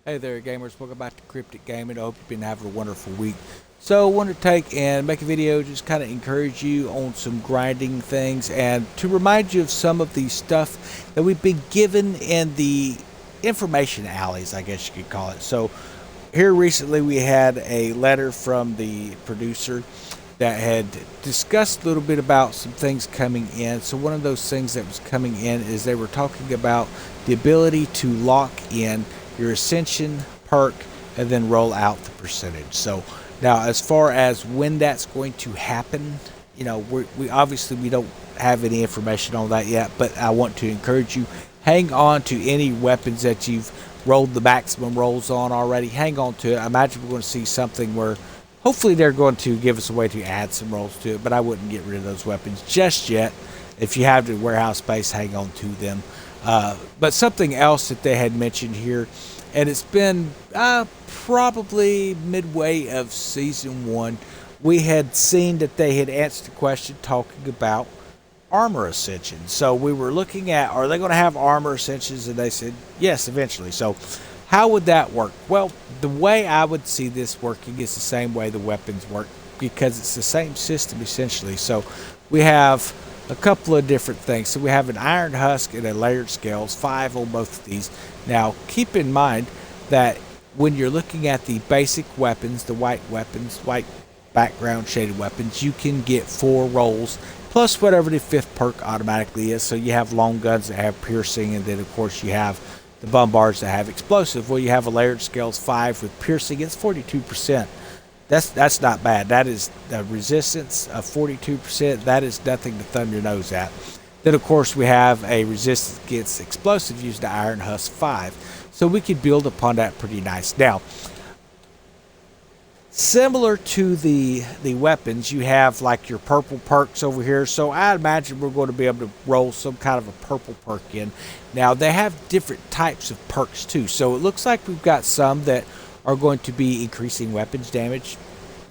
Hey there, gamers. Welcome back to Cryptic Gaming. I hope you've been having a wonderful week. So, I want to take and make a video just kind of encourage you on some grinding things and to remind you of some of the stuff that we've been given in the information alleys, I guess you could call it. So, here recently we had a letter from the producer that had discussed a little bit about some things coming in. So, one of those things that was coming in is they were talking about the ability to lock in your ascension perk and then roll out the percentage. So now as far as when that's going to happen, we obviously we don't have any information on that yet, but I want to encourage you, hang on to any weapons that you've rolled the maximum rolls on already. Hang on to it. I imagine we're going to see something where hopefully they're going to give us a way to add some rolls to it, but I wouldn't get rid of those weapons just yet. If you have the warehouse space, hang on to them. But something else that they had mentioned here, and it's been probably midway of season 1, we had seen that they had answered the question talking about armor ascension. So we were looking at, are they going to have armor ascensions? And they said yes, eventually. So how would that work? Well, the way I would see this working is the same way the weapons work, because it's the same system essentially. So we have a couple of different things. So we have an iron husk and a layered scales, 5 on both of these. Now keep in mind that when you're looking at the basic weapons, the white background shaded weapons, you can get 4 rolls plus whatever the 5th perk automatically is. So you have long guns that have piercing, and then of course you have the bombards that have explosive. Well, you have a layered scales 5 with piercing. It's 42%. That's not bad. That is the resistance of 42%. That is nothing to thumb your nose at. Then, of course, we have a resistance against explosive using the Iron Husk 5. So we could build upon that pretty nice. Now, similar to the weapons, you have like your purple perks over here. So I imagine we're going to be able to roll some kind of a purple perk in. Now, they have different types of perks too. So it looks like we've got some that are going to be increasing weapons damage.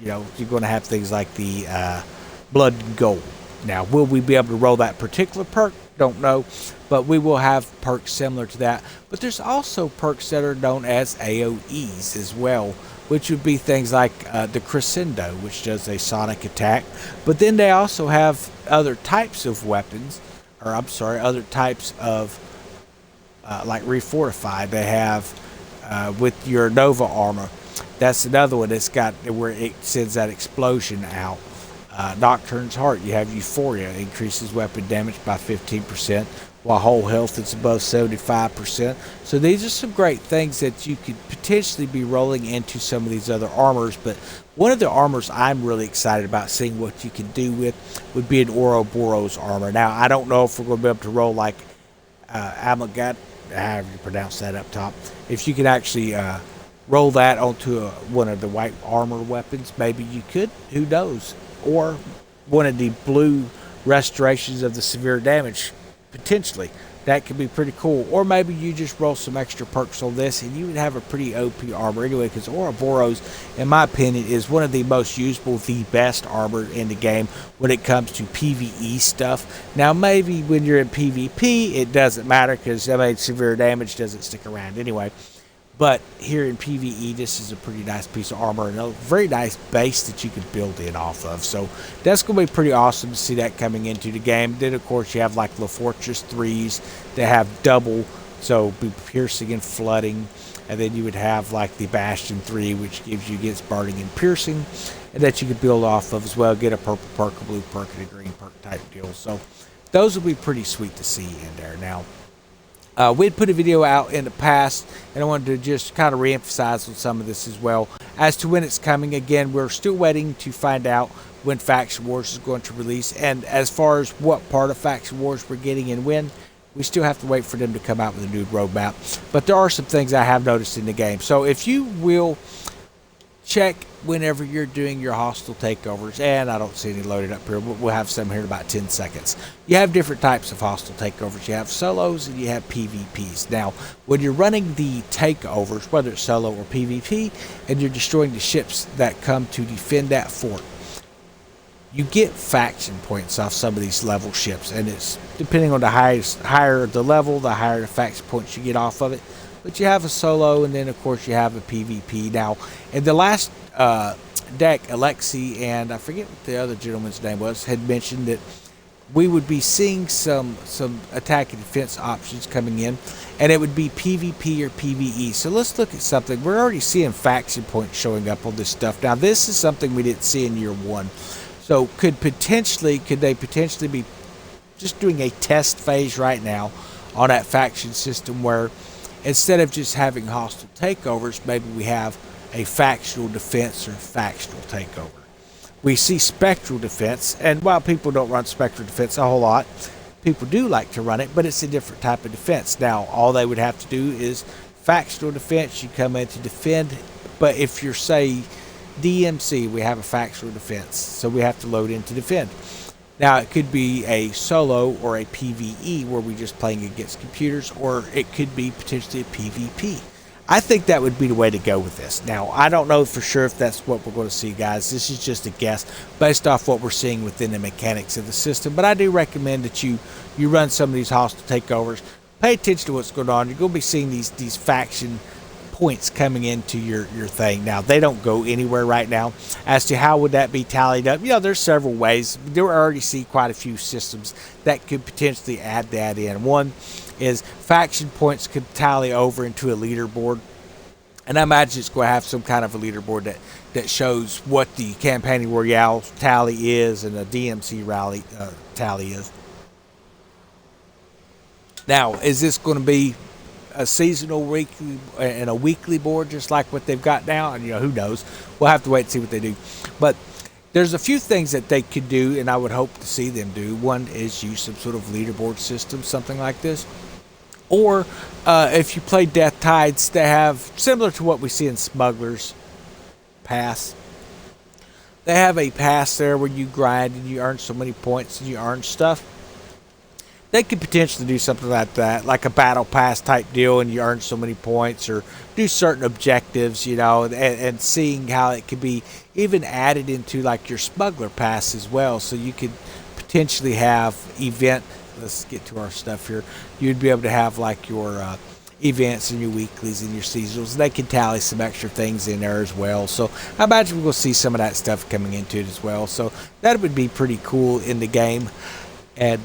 You're going to have things like the blood and gold. Now, will we be able to roll that particular perk? Don't know, but we will have perks similar to that. But there's also perks that are known as AoEs as well, which would be things like the Crescendo, which does a sonic attack. But then they also have other types of weapons, other types of like Refortified. They have with your Nova armor. That's another one that's got where it sends that explosion out. Nocturne's Heart, you have Euphoria, increases weapon damage by 15%, while whole health is above 75%. So these are some great things that you could potentially be rolling into some of these other armors. But one of the armors I'm really excited about seeing what you can do with would be an Ouroboros armor. Now, I don't know if we're going to be able to roll like Amagad, however you pronounce that up top. If you could actually roll that onto one of the white armor weapons, maybe you could. Who knows? Or one of the blue restorations of the severe damage, potentially. That could be pretty cool. Or maybe you just roll some extra perks on this and you would have a pretty OP armor anyway, because Ouroboros, in my opinion, is one of the most usable, the best armor in the game when it comes to PvE stuff. Now, maybe when you're in PvP, it doesn't matter because severe damage doesn't stick around anyway. But here in PvE, this is a pretty nice piece of armor and a very nice base that you can build in off of. So that's going to be pretty awesome to see that coming into the game. Then, of course, you have like the Fortress 3s that have double, so be piercing and flooding. And then you would have like the Bastion 3, which gives you against burning and piercing, and that you could build off of as well. Get a purple perk, a blue perk, and a green perk type deal. So those will be pretty sweet to see in there. Now, we had put a video out in the past, and I wanted to just kind of reemphasize on some of this as well. As to when it's coming, again, we're still waiting to find out when Faction Wars is going to release. And as far as what part of Faction Wars we're getting and when, we still have to wait for them to come out with a new roadmap. But there are some things I have noticed in the game. So if you will check whenever you're doing your hostile takeovers, and I don't see any loaded up here, but we'll have some here in about 10 seconds. You have different types of hostile takeovers. You have solos and you have PvPs. Now, when you're running the takeovers, whether it's solo or PvP, and you're destroying the ships that come to defend that fort, you get faction points off some of these level ships, and it's depending on the higher the level, the higher the faction points you get off of it. but you have a solo, and then of course you have a PvP. Now, in the last deck, Alexi and I forget what the other gentleman's name was had mentioned that we would be seeing some attack and defense options coming in, and it would be PvP or PvE. So let's look at something. We're already seeing faction points showing up on this stuff. Now, this is something we didn't see in year one. So could they potentially be just doing a test phase right now on that faction system, where instead of just having hostile takeovers, maybe we have a factional defense or factional takeover. We see spectral defense, and while people don't run spectral defense a whole lot, people do like to run it, but it's a different type of defense. Now, all they would have to do is factional defense. You come in to defend, but if you're, say, DMC, we have a factional defense, so we have to load in to defend. Now, it could be a solo or a PvE where we're just playing against computers, or it could be potentially a PvP. I think that would be the way to go with this. Now, I don't know for sure if that's what we're going to see, guys. This is just a guess based off what we're seeing within the mechanics of the system. But I do recommend that you run some of these hostile takeovers. Pay attention to what's going on. You're going to be seeing these faction points coming into your thing. Now, they don't go anywhere right now. As to how would that be tallied up, there's several ways. There already see quite a few systems that could potentially add that in. One is faction points could tally over into a leaderboard, and I imagine it's going to have some kind of a leaderboard that shows what the Campaign Royale tally is and a DMC rally tally is. Now, is this going to be a seasonal, weekly, and a weekly board just like what they've got now? And who knows? We'll have to wait and see what they do. But there's a few things that they could do, and I would hope to see them do. One is use some sort of leaderboard system, something like this. Or if you play Death Tides, they have, similar to what we see in Smuggler's Pass, they have a pass there where you grind and you earn so many points and you earn stuff. They could potentially do something like that, like a battle pass type deal, and you earn so many points, or do certain objectives, and seeing how it could be even added into like your smuggler pass as well. So you could potentially have event. Let's get to our stuff here. You'd be able to have like your events and your weeklies and your seasonals. They can tally some extra things in there as well. So I imagine we'll see some of that stuff coming into it as well. So that would be pretty cool in the game. And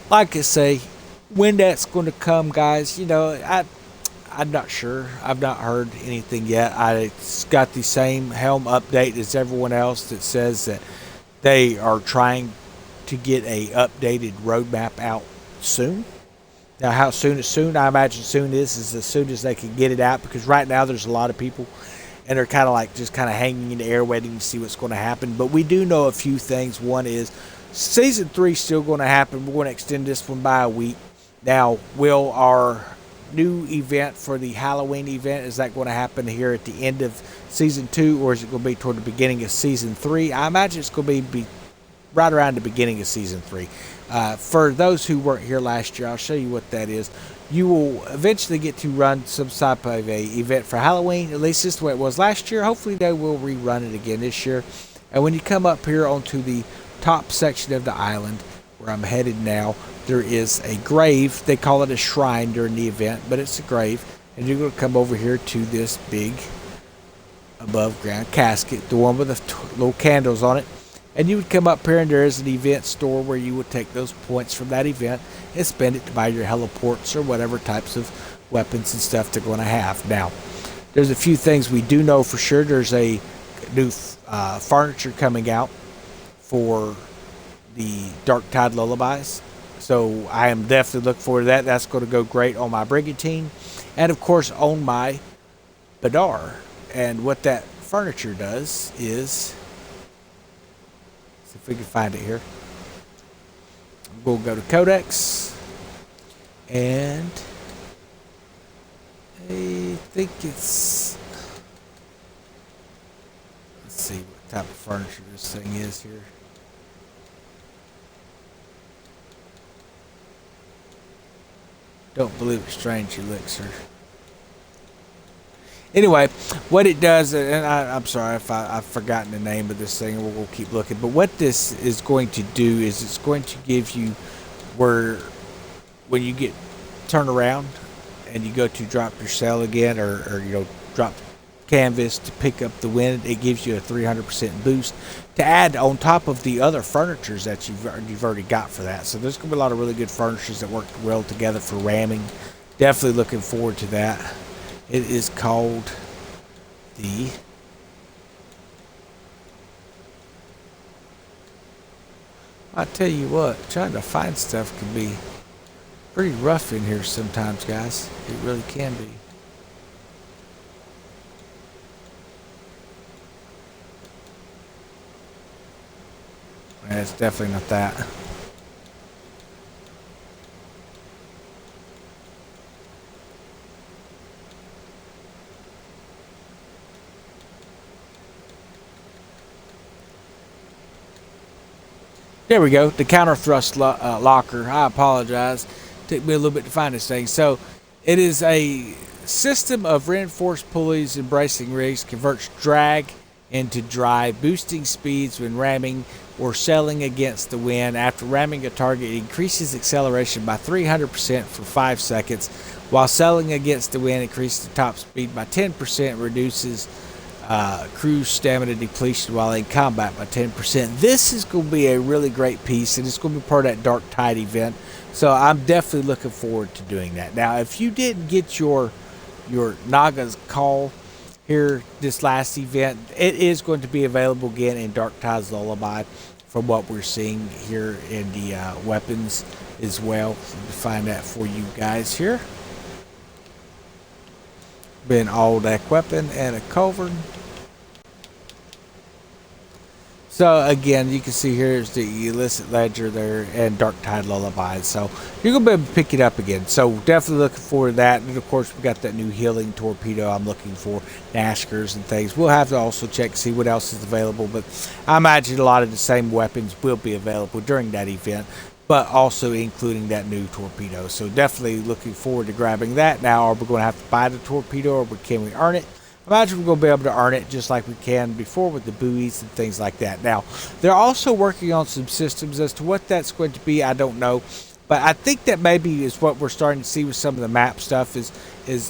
like I say, when that's going to come, guys, I'm not sure. I've not heard anything yet. I got the same Helm update as everyone else that says that they are trying to get a updated roadmap out soon. Now, how soon is soon? I imagine soon is as soon as they can get it out, because right now there's a lot of people and they're kind of hanging in the air waiting to see what's going to happen. But we do know a few things. One is Season 3 is still going to happen. We're going to extend this one by a week. Now, will our new event for the Halloween event, is that going to happen here at the end of Season 2, or is it going to be toward the beginning of Season 3? I imagine it's going to be right around the beginning of Season 3. For those who weren't here last year, I'll show you what that is. You will eventually get to run some type of a event for Halloween. At least this is the way it was last year. Hopefully they will rerun it again this year. And when you come up here onto the top section of the island, where I'm headed now, there is a grave. They call it a shrine during the event, but it's a grave. And you're going to come over here to this big above ground casket, the one with the little candles on it. And you would come up here, and there is an event store where you would take those points from that event and spend it to buy your heliports or whatever types of weapons and stuff they're going to have. Now, there's a few things we do know for sure. There's a new furniture coming out for the Dark Tide Lullabies. So I am definitely looking forward to that. That's going to go great on my brigantine. And, of course, on my Badar. And what that furniture does is... if we can find it here. We'll go to Codex, and I think it's, let's see what type of furniture this thing is here. Don't believe it, strange elixir. Anyway, what it does, and I'm sorry if I've forgotten the name of this thing, and we'll keep looking, but what this is going to do is it's going to give you when you turn around and you go to drop your sail again, or drop canvas to pick up the wind, it gives you a 300% boost to add on top of the other furnitures that you've already got for that. So there's gonna be a lot of really good furnitures that work well together for ramming. Definitely looking forward to that. It is called the I tell you what, trying to find stuff can be pretty rough in here sometimes, guys. It really can be. And it's definitely not that. There we go, the counter thrust locker. I apologize. Took me a little bit to find this thing. So it is a system of reinforced pulleys and bracing rigs, converts drag into drive, boosting speeds when ramming or sailing against the wind. After ramming a target, it increases acceleration by 300% for 5 seconds, while sailing against the wind increases the top speed by 10%, reduces cruise stamina depletion while in combat by 10%. This is going to be a really great piece, and it's going to be part of that Dark Tide event. So I'm definitely looking forward to doing that. Now, if you didn't get your Naga's Call here this last event, it is going to be available again in Dark Tide's Lullaby, from what we're seeing here in the weapons as well. So to find that for you guys here. Been all deck weapon and a culverin. So again, you can see here's the illicit ledger there and Dark Tide Lullaby. So you're gonna be able to pick it up again. So definitely looking forward to that. And of course, we got that new healing torpedo I'm looking for, Nashkers and things. We'll have to also check to see what else is available. But I imagine a lot of the same weapons will be available during that event, but also including that new torpedo. So definitely looking forward to grabbing that. Now, are we going to have to buy the torpedo, or can we earn it? I imagine we're going to be able to earn it just like we can before with the buoys and things like that. Now, they're also working on some systems. As to what that's going to be, I don't know. But I think that maybe is what we're starting to see with some of the map stuff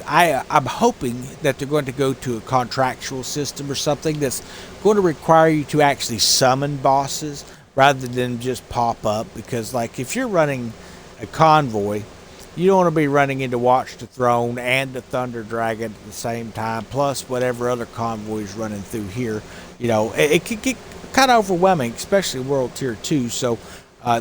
I'm hoping that they're going to go to a contractual system or something that's going to require you to actually summon bosses rather than just pop up. Because like if you're running a convoy, you don't want to be running into Watch the Throne and the Thunder Dragon at the same time, plus whatever other convoys running through here. It could get kind of overwhelming, especially World Tier 2. So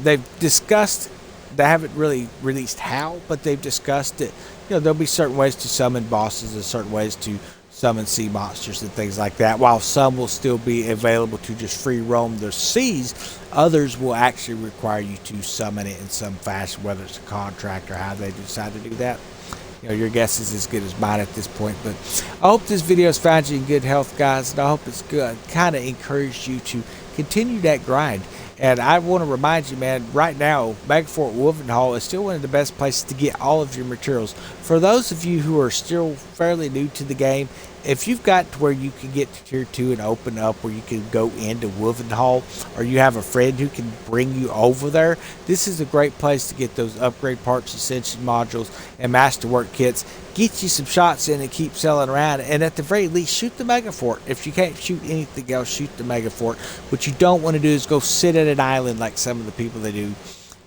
they've discussed, they haven't really released how, but they've discussed it. There'll be certain ways to summon bosses and certain ways to summon sea monsters and things like that. While some will still be available to just free roam the seas, others will actually require you to summon it in some fashion, whether it's a contract or how they decide to do that. Your guess is as good as mine at this point. But I hope this video has found you in good health, guys, and I hope it's good, kind of encouraged you to continue that grind. And I want to remind you, man, right now, Megafort Wolvenhall is still one of the best places to get all of your materials. For those of you who are still fairly new to the game, if you've got to where you can get to Tier 2 and open up where you can go into Wolvenhall, or you have a friend who can bring you over there, this is a great place to get those upgrade parts, ascension modules, and masterwork kits. Get you some shots in and keep selling around, and at the very least, shoot the Megafort. If you can't shoot anything else, shoot the Megafort. What you don't want to do is go sit at an island like some of the people that do.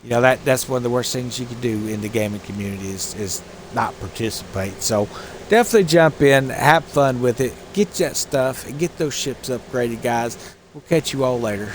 That's one of the worst things you can do in the gaming community is not participate. So definitely jump in, have fun with it, get that stuff, and get those ships upgraded, guys. We'll catch you all later.